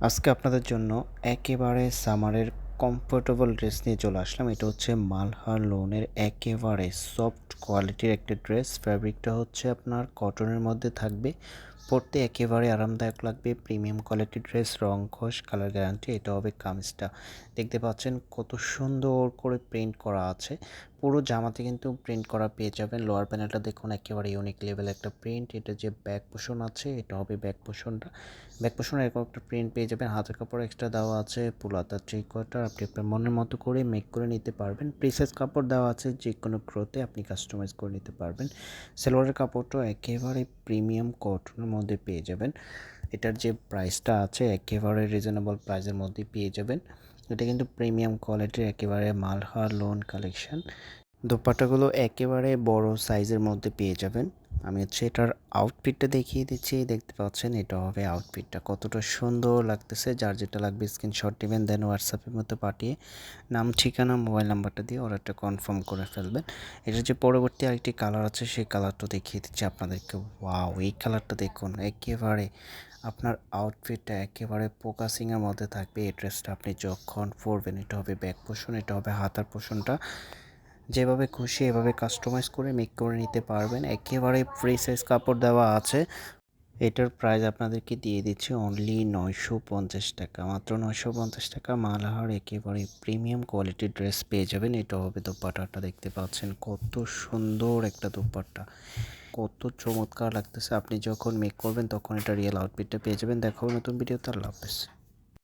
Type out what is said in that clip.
আজকে আপনাদের জন্য একেবারে সামারের কমফোর্টেবল ড্রেস নিয়ে চলে আসলাম। এটা হচ্ছে মালহার লোনের একেবারে সফট কোয়ালিটির একটা ড্রেস। ফ্যাব্রিকটা হচ্ছে আপনার কটনের মধ্যে থাকবে। পরতে একেবারে আরামদায়ক লাগবে। প্রিমিয়াম কোয়ালিটির ড্রেস, রং খস, কালার গ্যারান্টি। এটা হবে কামিজটা। দেখতে পাচ্ছেন কত সুন্দর করে প্রিন্ট করা আছে। পুরো জামাতে কিন্তু প্রিন্ট করা পেয়ে যাবেন। লোয়ার প্যানেলটা দেখুন, একেবারে ইউনিক লেভেল একটা প্রিন্ট। এটা যে ব্যাক পোর্শন আছে, এটা হবে ব্যাক পোর্শনটা। ব্যাক পোর্শনে এরকম একটা প্রিন্ট পেয়ে যাবেন। হাতের কাপড় এক্সট্রা দেওয়া আছে, পুলাতা 3/4। আপনি আপনার মনের মতো করে মেক করে নিতে পারবেন। প্রিসাইজ কাপড় দেওয়া আছে, যে কোনো ক্রোতে আপনি কাস্টমাইজ করে নিতে পারবেন। সালোয়ারের কাপড়টা একেবারে প্রিমিয়াম কটনের মধ্যে পেয়ে যাবেন। এটার যে প্রাইসটা আছে একেবারে রিজনেবল প্রাইসের মধ্যে পেয়ে যাবেন। এটা কিন্তু প্রিমিয়াম কোয়ালিটির একেবারে মালহার লোন কালেকশন। দোপাট্টাগুলো একেবারে বড় সাইজের মধ্যে পেয়ে যাবেন। আমি হচ্ছে এটার আউটফিটটা দেখিয়ে দিচ্ছি। দেখতে পাচ্ছেন এটা হবে আউটফিটটা, কতটা সুন্দর লাগতেছে। যার যেটা লাগবে স্ক্রিনশট দিবেন, দেন হোয়াটসঅ্যাপের মধ্যে পাঠিয়ে নাম, ঠিকানা, মোবাইল নাম্বারটা দিয়ে অর্ডারটা কনফার্ম করে ফেলবেন। এটার যে পরবর্তী আরেকটি কালার আছে, সেই কালারটা দেখিয়ে দিচ্ছি আপনাদেরকে। ওয়াও, এই কালারটা দেখুন, একেবারে আপনার আউটফিটটা একেবারে ফোকাসিংয়ের মধ্যে থাকবে। এই ড্রেসটা আপনি যখন পরবেন, এটা হবে ব্যাক পোর্শন, এটা হবে হাতার পোর্শনটা। যেভাবে খুশি এভাবে কাস্টমাইজ করে মেক করে নিতে পারবেন। একেবারে ফ্রি সাইজ কাপড় দেওয়া আছে। এটার প্রাইস আপনাদেরকে দিয়ে দিচ্ছি অনলি 950 টাকা, মাত্র 950 টাকা। মালাহার একেবারে প্রিমিয়াম কোয়ালিটির ড্রেস পেয়ে যাবেন। এটা হবে দোপাট্টাটা, দেখতে পাচ্ছেন কত সুন্দর একটা দোপাট্টা, কত চমৎকার লাগতেছে। আপনি যখন মেক করবেন তখন এটা রিয়েল আউটফিটটা পেয়ে যাবেন। দেখা হবে নতুন ভিডিওতে। আল্লাহ হাফেজ।